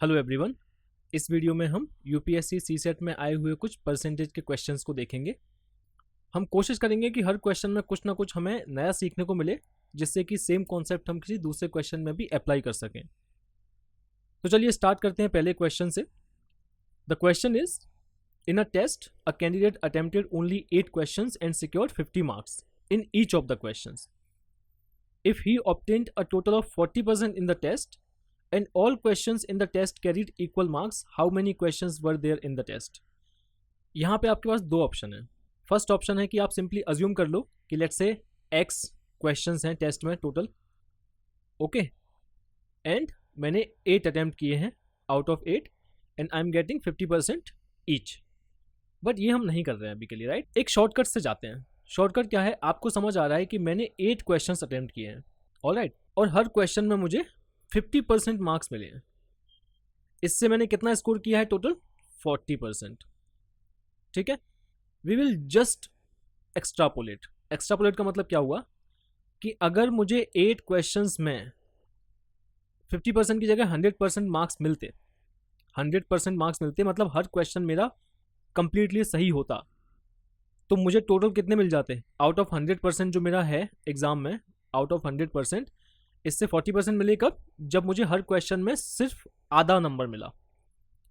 Hello everyone. इस video में हम यूपीएससी सीसेट में आए हुए कुछ परसेंटेज के क्वेश्चंस को देखेंगे। हम कोशिश करेंगे कि हर क्वेश्चन में कुछ ना कुछ हमें नया सीखने को मिले, जिससे कि सेम कॉन्सेप्ट हम किसी दूसरे क्वेश्चन में भी अप्लाई कर सकें। तो चलिए स्टार्ट करते हैं पहले क्वेश्चन से। The question is, in a test a candidate attempted only 8 questions and secured 50 marks in each of the questions. If he obtained a total of 40% in the test and all questions in the test carried equal marks, how many questions were there in the test? यहाँ पे आपके पास दो option है। First option है कि आप simply assume कर लो कि लेट्स से x क्वेश्चंस हैं टेस्ट में टोटल, ओके, एंड मैंने 8 अटेम्प्ट किए हैं out of 8 and I am getting 50% each. But ये हम नहीं कर रहे हैं अभी के लिए, राइट? एक शॉर्टकट से जाते हैं। शॉर्टकट क्या है? आपको समझ आ रहा है कि मैंने 8 क्वेश्चंस अटेम्प्ट किए हैं, ऑलराइट, और हर क्वेश्चन में मुझे 50% मार्क्स मिले हैं। इससे मैंने कितना स्कोर किया है? टोटल 40%। ठीक है, we will just extrapolate. Extrapolate का मतलब क्या हुआ कि अगर मुझे 8 क्वेश्चंस में 50% की जगह 100% मार्क्स मिलते, 100% मार्क्स मिलते मतलब हर क्वेश्चन मेरा कंप्लीटली सही होता, तो मुझे टोटल कितने मिल जाते? आउट ऑफ 100% जो मेरा है एग्जाम में, आउट ऑफ 100% इससे 40% मिले कब? जब मुझे हर क्वेश्चन में सिर्फ आधा नंबर मिला।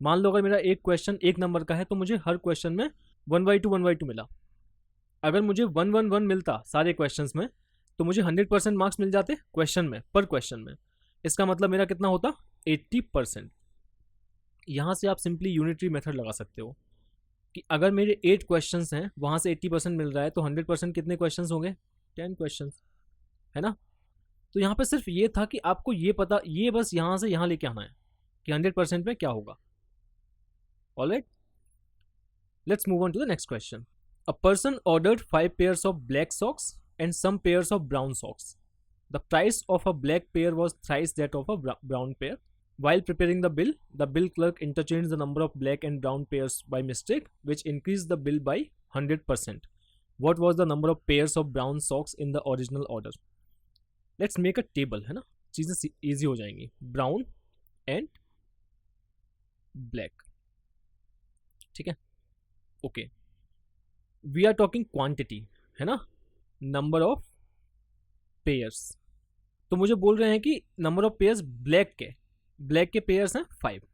मान लो अगर मेरा एक क्वेश्चन 1 नंबर का है तो मुझे हर क्वेश्चन में 1/2 मिला। अगर मुझे 1/1 मिलता सारे क्वेश्चंस में तो मुझे 100% मार्क्स मिल जाते क्वेश्चन में, पर क्वेश्चन में। इसका मतलब मेरा कितना होता? 80%। यहाँ से आप सिंपली यूनिटरी मेथड लगा सकते हो कि अगर मेरे 8 क्वेश्चंस हैं, वहाँ से 80% मिल रहा है, तो 100% कितने क्वेश्चंस होंगे? 10 क्वेश्चंस, है ना? तो यहाँ पे सिर्फ ये था कि आपको ये पता, ये बस यहाँ से यहाँ लेके आना है कि 100% में क्या होगा। Alright, let's move on to the next question. A person ordered 5 pairs of black socks and some pairs of brown socks. The price of a black pair was thrice that of a brown pair. While preparing the bill clerk interchanged the number of black and brown pairs by mistake, which increased the bill by 100%. What was the number of pairs of brown socks in the original order? Let's make a table, है ना, चीज़ें easy हो जाएंगी। Brown and black, ठीक है, okay. We are talking quantity, है ना, number of pairs. तो मुझे बोल रहे हैं कि नंबर ऑफ पेयर्स ब्लैक के पेयर्स हैं 5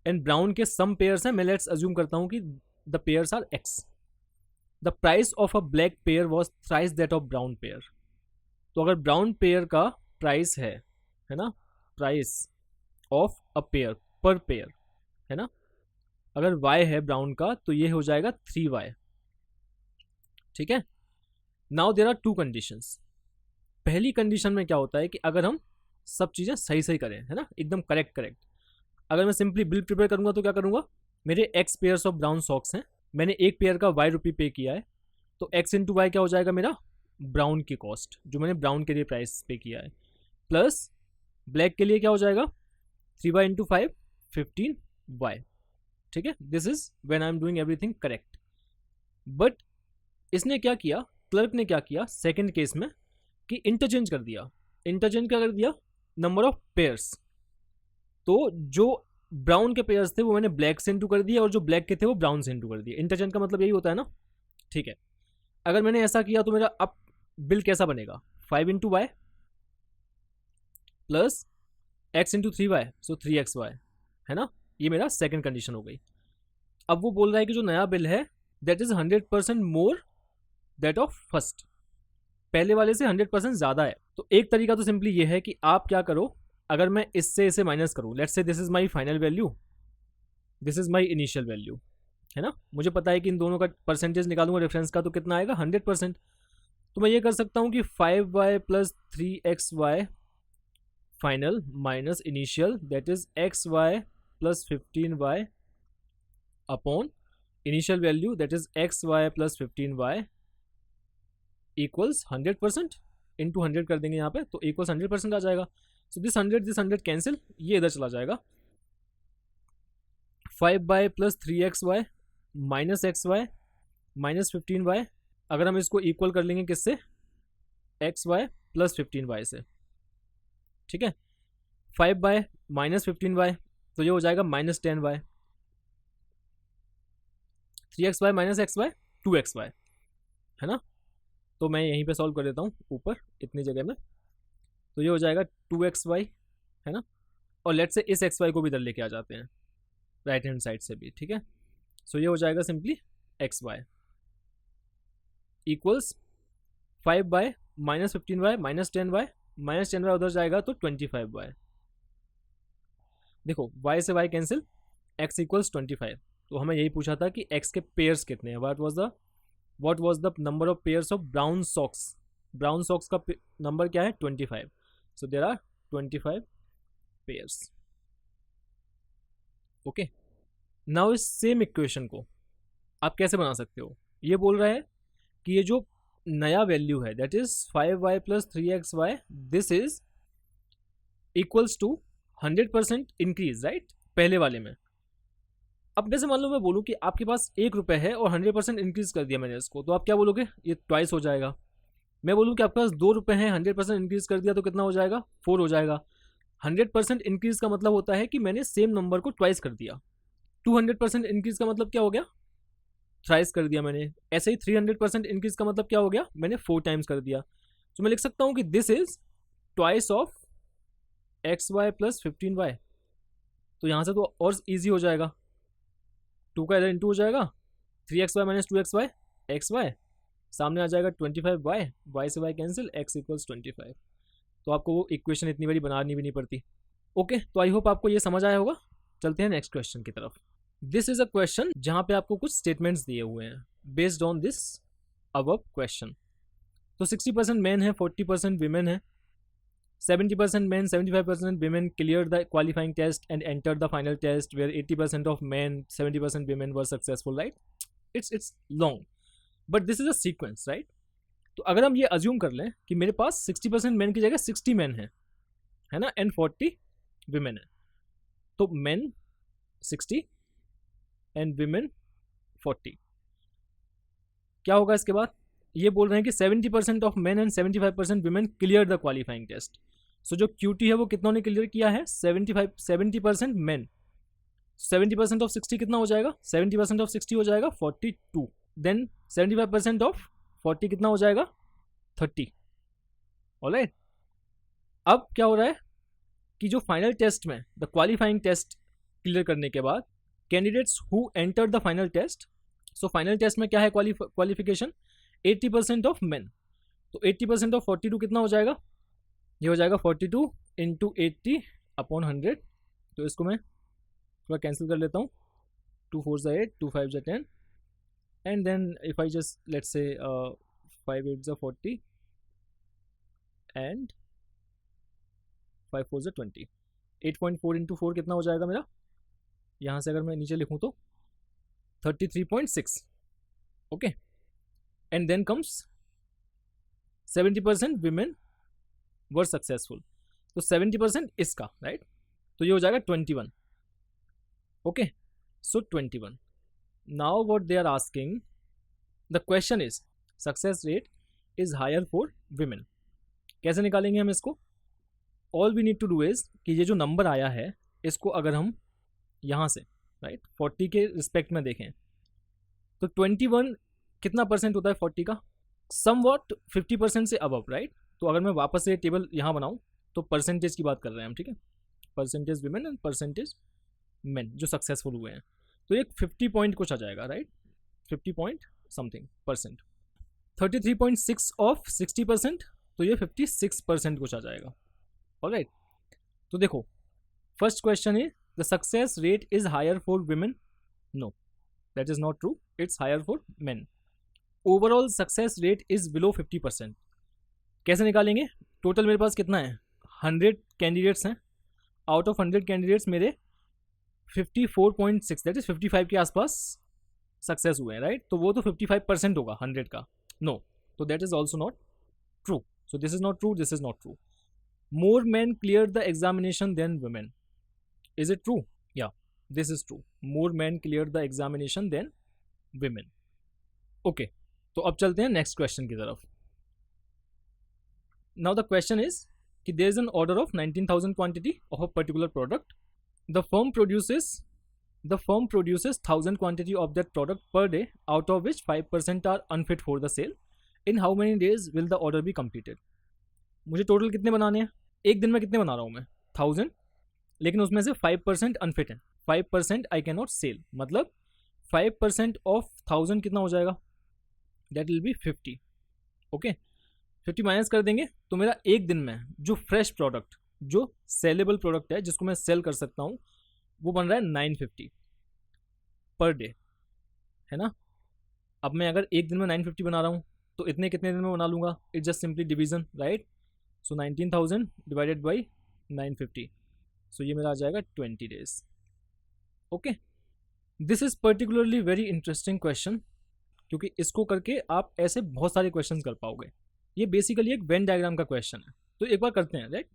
एंड ब्राउन के सम पेयर्स हैं। मैं लेट्स अज्यूम करता हूं कि the pairs are x. The price of a black pair was thrice that of brown pair. तो अगर ब्राउन पेयर का प्राइस है ना, price of a pair per pair, है ना, अगर y है ब्राउन का तो ये हो जाएगा 3y। ठीक है, नाउ देयर आर 2 कंडीशंस। पहली कंडीशन में क्या होता है कि अगर हम सब चीज़ें सही करें, है ना, एकदम करेक्ट। अगर मैं सिंपली बिल प्रिपेयर करूंगा तो क्या करूंगा? मेरे x pairs of brown socks हैं, मैंने एक पेयर का y रुपये पे किया है, तो x इंटू वाई क्या हो जाएगा? मेरा ब्राउन की कॉस्ट जो मैंने ब्राउन के लिए प्राइस पे किया है, प्लस ब्लैक के लिए क्या हो जाएगा? 3y into 5 15y। ठीक है, this is when I am doing everything correct. But इसने क्या किया, क्लर्क ने क्या किया सेकंड केस में कि इंटरचेंज कर दिया। इंटरचेंज क्या कर दिया? Number of pairs. तो जो ब्राउन के पेयर्स थे वो मैंने ब्लैक से इंटू कर दिया और जो ब्लैक के थे वो ब्राउन से इंटू कर दिया। इंटरचेंज का मतलब यही होता है ना, ठीक है। अगर मैंने ऐसा किया तो मेरा अब बिल कैसा बनेगा? 5 into Y plus x into 3y, so 3xy, है ना। ये मेरा सेकंड कंडीशन हो गई। अब वो बोल रहा है कि जो नया बिल है that is 100% more that of first, पहले वाले से 100% ज़्यादा है। तो एक तरीका तो सिंपली ये है कि आप क्या करो, अगर मैं इससे इसे माइनस करूँ, let's say this is my final value, this is my initial value, है ना। मुझे पता है कि इन दोनों का परसेंटेज निकालूंगा रेफरेंस का तो कितना आएगा? 100%। तो मैं ये कर सकता हूँ कि 5y plus 3xy final minus initial, that is xy plus 15y upon initial value, that is xy plus 15y equals 100%। Into 100 कर देंगे यहाँ पे तो इक्वल्स 100% आ जाएगा। सो दिस 100 कैंसिल, ये इधर चला जाएगा। 5y plus 3xy minus xy minus 15y, अगर हम इसको इक्वल कर लेंगे किससे? xy प्लस 15y से। ठीक है, 5 बाय माइनस 15y तो ये हो जाएगा -10y, 3xy minus x Y 2xy, है ना। तो मैं यहीं पे सॉल्व कर देता हूँ ऊपर इतनी जगह में। तो ये हो जाएगा 2xy, है ना। और लेट से इस xy को भी इधर लेके आ जाते हैं राइट हैंड साइड से भी, ठीक है। सो ये हो जाएगा simply xy equals 5y -15y -10y उधर जाएगा तो 25y। देखो y से y कैंसिल, x इक्वल्स 25। तो हमें यही पूछा था कि x के पेयर्स कितने हैं, what was the number of pairs of brown socks. Brown socks का नंबर क्या है 25। So there are 25 pairs. Okay, now इस सेम इक्वेशन को आप कैसे बना सकते हो। ये बोल रहा है कि ये जो नया वैल्यू है that is 5y + 3xy, this is equals to 100% increase, right, पहले वाले में। अब जैसे मान लो मैं बोलूँ कि आपके पास 1 रुपये है और 100% इंक्रीज कर दिया मैंने इसको, तो आप क्या बोलोगे, ये ट्वाइस हो जाएगा। मैं बोलूँ कि आपके पास 2 रुपये हैं, 100% इंक्रीज कर दिया तो कितना हो जाएगा, 4 हो जाएगा। 100% इंक्रीज का मतलब होता है कि मैंने सेम नंबर को ट्वाइस कर दिया। 200% इंक्रीज का मतलब क्या हो गया, थ्राइस कर दिया मैंने। ऐसे ही 300% इंक्रीज का मतलब क्या हो गया, मैंने 4 टाइम्स कर दिया। तो मैं लिख सकता हूँ कि this is twice of xy + 15y। तो यहाँ से तो और ईजी हो जाएगा, 2 का इधर इंटू हो जाएगा, 3xy - 2xy xy, सामने आ जाएगा 25y, y से y कैंसिल, x इक्वल्स 25। तो आपको वो इक्वेशन इतनी बड़ी बनानी भी नहीं पड़ती। ओके, तो आई होप आपको ये समझ आया होगा। चलते हैं नेक्स्ट क्वेश्चन की तरफ। दिस इज अ क्वेश्चन जहाँ पे आपको कुछ स्टेटमेंट्स दिए हुए हैं based on this above question. तो 60% मैन है, 40% वीमेन है, 70% men, 75% women cleared the qualifying test and entered the final test, where 80% of men, 70% women were successful, right? It's long, but this is a sequence, right? तो अगर हम ये assume कर लें कि मेरे पास 60% men की जगह 60 men है ना, एंड 40 women है, तो men 60 एंड women 40। क्या होगा इसके बाद, ये बोल रहे हैं कि 70% of men and 75% women clear the qualifying test. So जो QT है वो कितनों ने क्लियर किया है, 70% मेन। 70% ऑफ 60 कितना हो जाएगा, 70% ऑफ 60 हो जाएगा 42। देन 75% ऑफ 40 कितना हो जाएगा 30। ऑलराइट, अब क्या हो रहा है कि जो फाइनल टेस्ट में द क्वालिफाइंग टेस्ट क्लियर करने के बाद candidates who enter the final test, so final test में क्या है क्वालिफिकेशन, 80% ऑफ मेन। तो 80% ऑफ 42 कितना हो जाएगा, ये हो जाएगा 42 इंटू 80/100। तो इसको मैं थोड़ा कैंसिल कर लेता हूँ, 2 4 ज़ा 8, 2 5 ज़ा 10, and then if I just let's say 5 8 ज़ा 40 एंड 5 4 ज़ा 20, 8.4 इंटू 4 कितना हो जाएगा मेरा, यहाँ से अगर मैं नीचे लिखूँ तो 33.6। Okay, and then comes 70% women were successful. तो 70% इसका, राइट, तो ये हो जाएगा 21। Okay, so 21। Now what they are asking, the question is success rate is higher for women. कैसे निकालेंगे हम इसको, all we need to do is कि ये जो नंबर आया है इसको अगर हम यहाँ से राइट 40 के रिस्पेक्ट में देखें तो 21 कितना परसेंट होता है 40 का, समवॉट 50% से अबव, राइट। तो अगर मैं वापस से टेबल यहाँ बनाऊँ तो परसेंटेज की बात कर रहे हैं हम, ठीक है, percentage women and percentage main जो सक्सेसफुल हुए हैं, तो एक 50 पॉइंट कुछ आ जाएगा, right, 50 point something percent. 33.6 of 60%, तो ये 56% कुछ आ जाएगा। ऑलराइट, तो देखो फर्स्ट क्वेश्चन है the success rate is higher for women, no that is not true, it's higher for men. Overall success rate is below 50%। कैसे निकालेंगे, टोटल मेरे पास कितना है 100 कैंडिडेट्स हैं, आउट ऑफ 100 कैंडिडेट्स मेरे 54.6 दैट इज 55 के आसपास सक्सेस हुए हैं, राइट। तो वो तो 55% होगा 100 का, नो, तो that is also not true. So this is not true, this is not true. More man clear the examination than women, is it true, या this is true, more man clear the examination than women. Okay, तो अब चलते हैं next question की तरफ। Now the question is कि there is an order of 19,000 quantity of a particular product the firm produces 1000 quantity of that product per day, out of which 5% are unfit for the sale. In how many days will the order be completed. मुझे total कितने बनाने हैं, एक दिन में कितने बना रहा हूँ मैं, 1000, लेकिन उसमें से 5% अनफिट है, 5% आई कैन नॉट सेल. मतलब 5% ऑफ 1000 कितना हो जाएगा, that will be 50. Okay, 50 minus कर देंगे तो मेरा एक दिन में जो फ्रेश प्रोडक्ट, जो सेलेबल प्रोडक्ट है, जिसको मैं सेल कर सकता हूँ, वो बन रहा है 950 पर डे, है ना. अब मैं अगर एक दिन में 950 बना रहा हूँ तो इतने कितने दिन में बना लूँगा, it's just simply division, right. So 19,000 divided by 950, सो ये मेरा आ जाएगा 20 days. Okay, this is particularly very interesting question, क्योंकि इसको करके आप ऐसे बहुत सारे क्वेश्चन कर पाओगे. ये बेसिकली एक वेन डायग्राम का क्वेश्चन है, तो एक बार करते हैं, राइट.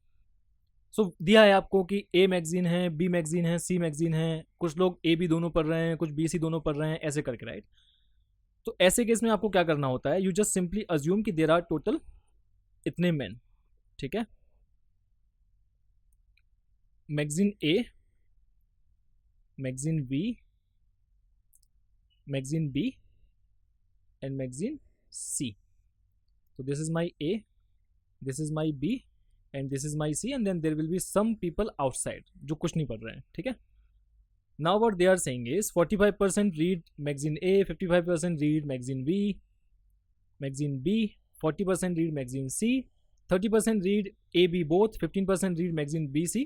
सो दिया है आपको कि ए मैगजीन है, बी मैगजीन है, सी मैगजीन है, कुछ लोग ए बी दोनों पढ़ रहे हैं, कुछ बी सी दोनों पढ़ रहे हैं, ऐसे करके, राइट. तो ऐसे केस में आपको क्या करना होता है, यू जस्ट सिंपली अज्यूम कि देर आर टोटल इतने मैन, ठीक है. Magazine A, magazine B, magazine B and magazine C. तो this is my A, this is my B and this is my C, and then there will be some people outside जो कुछ नहीं पढ़ रहे हैं, ठीक है. Now what they are saying is 45% read magazine A, 55% read magazine B, 40% read magazine C, 30% read A, B both, 15% read magazine B, C.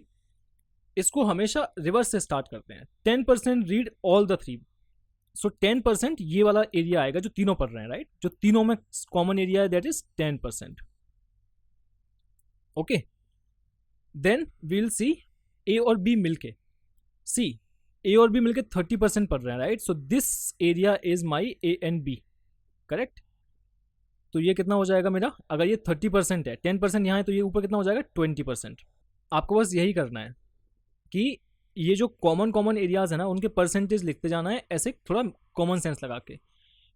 इसको हमेशा रिवर्स से स्टार्ट करते हैं. 10% read all the three. So 10% ये वाला एरिया आएगा जो तीनों पढ़ रहे हैं, राइट. जो तीनों में कॉमन एरिया है, that is 10%. Okay, then we'll see A और बी मिलके, सी ए और बी मिलके 30% पढ़ रहे हैं, right. So this area is my A and B, correct. तो ये कितना हो जाएगा मेरा, अगर ये 30% है, 10% यहाँ है, तो ये ऊपर कितना हो जाएगा, 20%. आपको बस यही करना है कि ये जो कॉमन एरियाज है ना, उनके परसेंटेज लिखते जाना है, ऐसे थोड़ा कॉमन सेंस लगा के,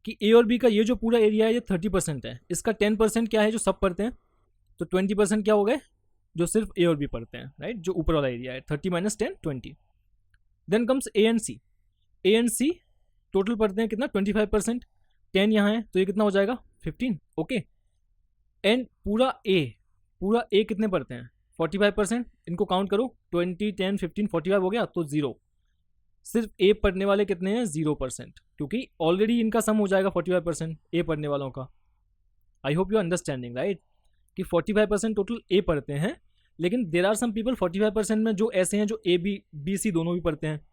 कि ए और बी का ये जो पूरा एरिया है ये 30% है, इसका 10% क्या है जो सब पढ़ते हैं, तो 20% क्या हो गए जो सिर्फ ए और बी पढ़ते हैं, राइट. जो ऊपर वाला एरिया है 30 minus 10, 20. Then comes A and C. A and C total पढ़ते हैं कितना, 25%. 10 यहाँ है तो ये कितना हो जाएगा, 15. ओके, एंड पूरा ए कितने पढ़ते हैं, 45%. इनको काउंट करो, 20, 10, 15, 45 हो गया, तो 0. सिर्फ ए पढ़ने वाले कितने हैं, 0%, क्योंकि ऑलरेडी इनका सम हो जाएगा 45% ए पढ़ने वालों का. I hope you understanding, right, कि 45% टोटल ए पढ़ते हैं, लेकिन देर आर सम पीपल 45% में जो ऐसे हैं जो ए बी सी दोनों भी पढ़ते हैं,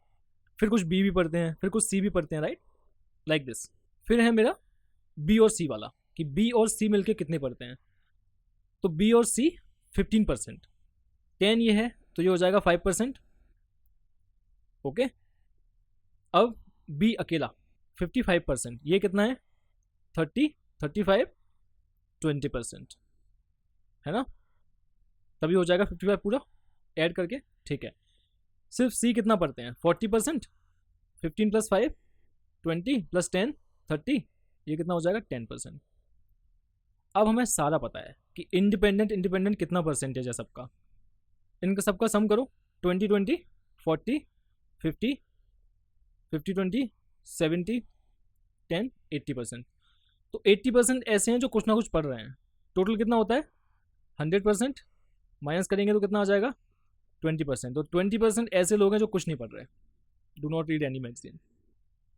फिर कुछ बी भी पढ़ते हैं, फिर कुछ सी भी पढ़ते हैं, राइट, लाइक दिस. फिर है मेरा बी और सी वाला, कि बी और सी मिलके कितने पढ़ते हैं, तो बी और सी 15%. 10 ये है तो ये हो जाएगा 5%. ओके, अब बी अकेला 55%, ये कितना है, 30, 35, 20%, है ना. तभी हो जाएगा 55 पूरा ऐड करके, ठीक है. सिर्फ सी कितना पढ़ते हैं, 40%, 15 प्लस 5, 20 प्लस 10, 30, ये कितना हो जाएगा, 10%. अब हमें सारा पता है कि इंडिपेंडेंट कितना परसेंटेज है सबका. इनका सबका सम करो, 20, 20, 40, 50, 50, 20, 70, 10, 80%. तो 80% ऐसे हैं जो कुछ ना कुछ पढ़ रहे हैं. टोटल कितना होता है, 100%. माइनस करेंगे तो कितना आ जाएगा, 20%. तो 20% ऐसे लोग हैं जो कुछ नहीं पढ़ रहे. Do not read any magazine.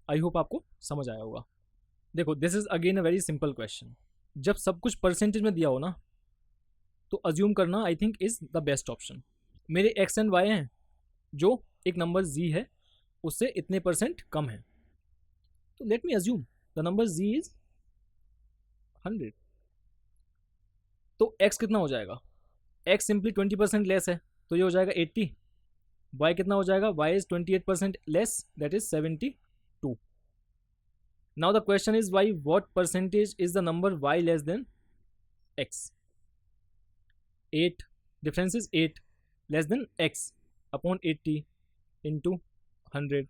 I hope आपको समझ आया होगा. देखो, this is again a very simple question. जब सब कुछ परसेंटेज में दिया हो ना, तो अज्यूम करना I think is the best option. मेरे एक्स एंड वाई हैं, जो एक नंबर जी है उससे इतने % कम है, तो let me assume the number G is 100. तो एक्स कितना हो जाएगा, एक्स सिंपली 20% लेस है, तो ये हो जाएगा 80. वाई कितना हो जाएगा, Y is 28% less, that is 72. Now the question is Y what percentage is the number Y less than X. 8, difference is 8 less than X upon 80 into 100,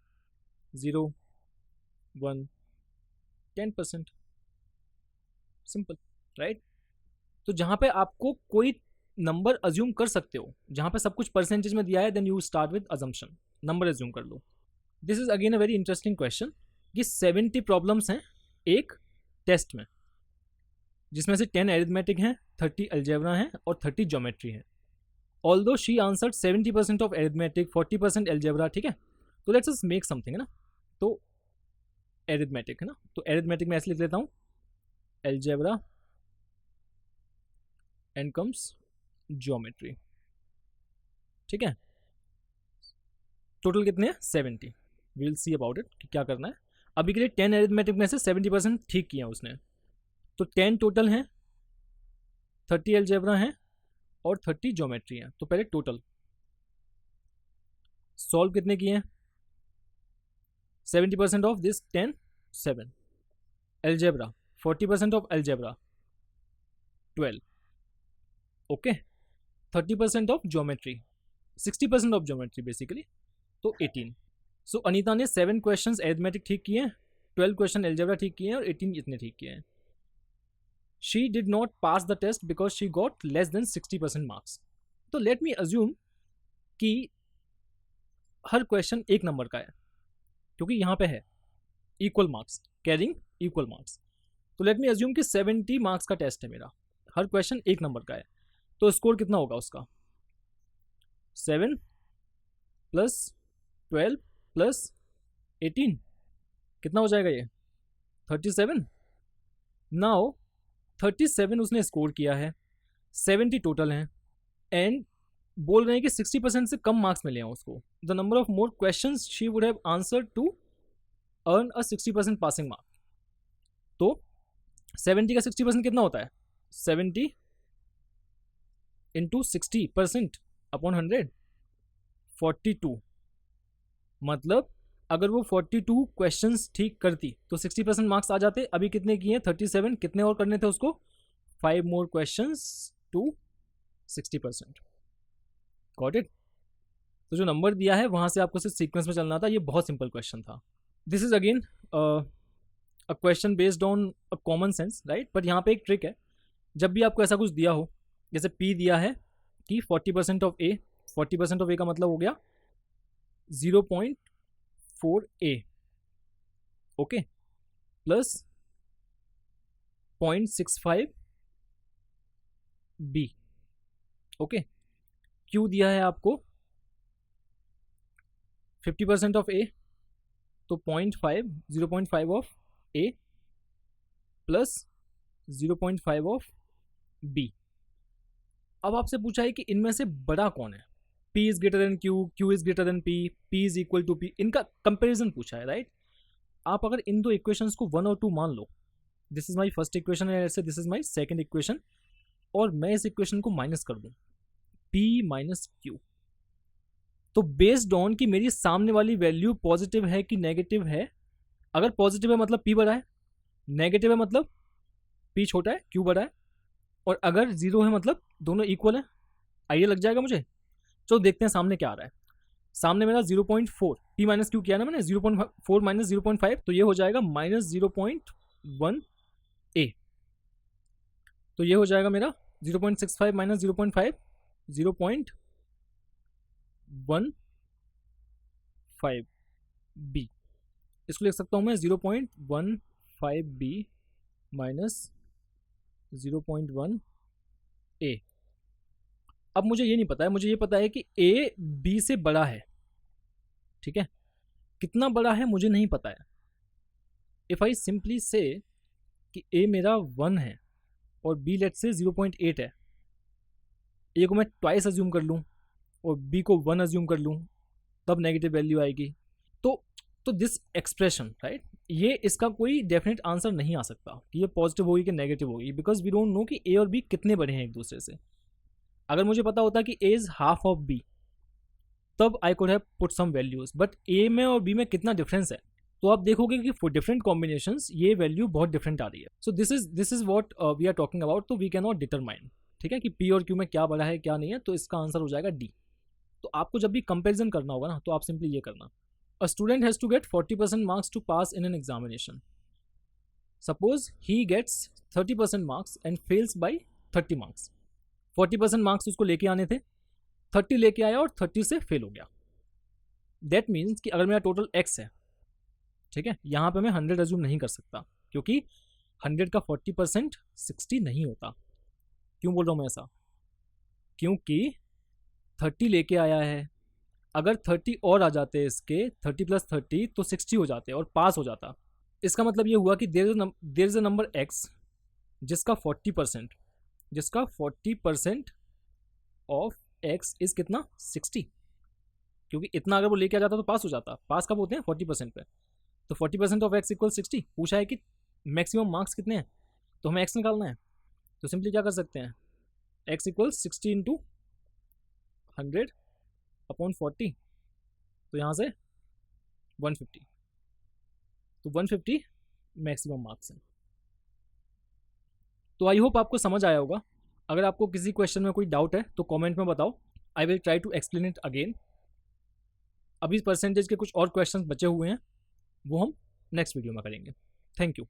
0, 1, 10%. Simple, right. तो जहां पे आपको कोई नंबर अज्यूम कर सकते हो, जहां पे सब कुछ परसेंटेज में दिया है, then you start with assumption. Number assume कर लो। This is again a very interesting question कि 70 प्रॉब्लम्स हैं एक टेस्ट में, जिसमें से 10 एरिथमेटिक हैं, 30 अलजेब्रा हैं और 30 ज्योमेट्री हैं। Although she answered 70% of arithmetic, 40% algebra, ठीक है। तो लेट्स अस मेक समथिंग, है ना। तो एरिथमेटिक है ना, तो एरिथमेटिक में ऐसे लिख लेता हूँ, अलजेब्रा एंड कम्स ज्योमेट्री, ठीक है। टोटल कितने हैं? 70। We will see about it कि क्या करना है। अभी के लिए 10 एरिथमेटिक में से 70% ठीक किया उसने, तो 10 टोटल हैं, 30 अलजेब्रा हैं और 30 ज्योमेट्री हैं। तो पहले टोटल सॉल्व कितने किए हैं? 70% of this 10, 7। Algebra 40% of algebra 12, okay. 30% of geometry, 60% of geometry basically, तो 18। सो अनीता ने 7 क्वेश्चन एरिथमेटिक ठीक किए हैं, 12 क्वेश्चन अलजेब्रा ठीक किए हैं और 18 इतने ठीक किए हैं। She did not pass the test because she got less than 60% marks. तो लेट मी अज्यूम कि हर क्वेश्चन एक नंबर का है, क्योंकि यहाँ पे है equal marks, carrying equal marks. तो लेट मी अज्यूम कि 70 मार्क्स का टेस्ट है मेरा, हर क्वेश्चन एक नंबर का है। तो स्कोर कितना होगा उसका? 7 प्लस 12 प्लस 18, कितना हो जाएगा ये? 37। नाउ 37 उसने स्कोर किया है, 70 टोटल हैं, एंड बोल रहे हैं कि 60% से कम मार्क्स मिले हैं उसको। The number of more question she would have answer to earn a 60% passing mark. तो 70 का 60% कितना होता है? 70 इंटू 60% अपॉन 100, 42। मतलब अगर वो 42 क्वेश्चंस ठीक करती तो 60% मार्क्स आ जाते। अभी कितने किए हैं? 37। कितने और करने थे उसको? 5 more questions to 60%। Got it? तो जो नंबर दिया है वहां से आपको सिर्फ सीक्वेंस में चलना था। ये बहुत सिंपल क्वेश्चन था। This is again a question based on a common sense, right. But यहाँ पे एक ट्रिक है, जब भी आपको ऐसा कुछ दिया हो, जैसे P दिया है कि 40% ऑफ ए, 40% ऑफ ए का मतलब हो गया 0.4 A, okay, plus 0.65 B, okay. Q दिया है आपको 50% ऑफ ए, तो 0.5 of A plus 0.5 of B. अब आपसे पूछा है कि इनमें से बड़ा कौन है? P is greater than Q, Q is greater than P, P is equal to P। इनका कंपेरिजन पूछा है, राइट। आप अगर इन दो इक्वेशंस को 1 और 2 मान लो, this is my first equation and this is my second equation, और मैं इस इक्वेशन को माइनस कर दूं P माइनस Q, तो बेस्ड ऑन कि मेरी सामने वाली वैल्यू पॉजिटिव है कि नेगेटिव है, अगर पॉजिटिव है मतलब P बड़ा है, नेगेटिव है मतलब P छोटा है, Q बड़ा है, और अगर जीरो है मतलब दोनों इक्वल है। आइए लग जाएगा मुझे। चलो देखते हैं सामने क्या आ रहा है। सामने मेरा 0.4 P माइनस क्यू किया ना मैंने, 0.4 माइनस 0.5, तो ये हो जाएगा माइनस 0.1 ए। तो ये हो जाएगा मेरा 0.65 माइनस 0.5, 0.15 बी। इसको लिख सकता हूँ मैं 0.15 बी माइनस 0.1 ए। अब मुझे ये नहीं पता है, मुझे ये पता है कि ए बी से बड़ा है, ठीक है। कितना बड़ा है मुझे नहीं पता है। इफ आई सिंपली से कि ए मेरा 1 है और बी लेट से 0.8 है, ए को मैं ट्वाइस अज्यूम कर लूँ और बी को 1 अज्यूम कर लूँ, तब नेगेटिव वैल्यू आएगी। तो दिस एक्सप्रेशन, राइट, ये इसका कोई डेफिनेट आंसर नहीं आ सकता कि ये पॉजिटिव होगी कि नेगेटिव होगी, बिकॉज वी डोंट नो कि ए और बी कितने बड़े हैं एक दूसरे से। अगर मुझे पता होता कि A is half of B, तब I could have put some values, but A में और बी में कितना डिफरेंस है, तो आप देखोगे कि फॉर डिफरेंट कॉम्बिनेशंस ये वैल्यू बहुत डिफरेंट आ रही है। So this is what we are talking about. तो वी कैन नॉट डिटरमाइन, ठीक है, कि पी और क्यू में क्या बड़ा है क्या नहीं है, तो इसका आंसर हो जाएगा डी। तो आपको जब भी कंपेरिजन करना होगा ना, तो आप सिंपली ये करना, a student has to get 40% marks to pass in an examination. Suppose he gets 30% marks and fails by 30 marks. 40% marks उसको लेके आने थे, 30 लेके आया और 30 से फेल हो गया। दैट मीन्स कि अगर मेरा टोटल x है, ठीक है, यहाँ पे मैं 100 अज्यूम नहीं कर सकता, क्योंकि 100 का 40% 60 नहीं होता। क्यों बोल रहा हूँ मैं ऐसा? क्योंकि 30 लेके आया है, अगर 30 और आ जाते इसके, 30 प्लस 30 तो 60 हो जाते और पास हो जाता। इसका मतलब ये हुआ कि there is a number x जिसका 40% ऑफ x इज कितना, 60। क्योंकि इतना अगर वो लेके आ जाता तो पास हो जाता। पास कब होते हैं, 40% पे। तो 40% ऑफ x इक्वल 60। पूछा है कि मैक्सिमम मार्क्स कितने हैं, तो हमें x निकालना है। तो सिंपली क्या कर सकते हैं, x इक्वल 60 इंटू 100 अपॉन 40, तो यहाँ से 150। तो 150 मैक्सिमम मार्क्स हैं। तो आई होप आपको समझ आया होगा। अगर आपको किसी क्वेश्चन में कोई डाउट है तो कमेंट में बताओ, I will try to explain it again. अभी परसेंटेज के कुछ और क्वेश्चंस बचे हुए हैं, वो हम नेक्स्ट वीडियो में करेंगे। Thank you.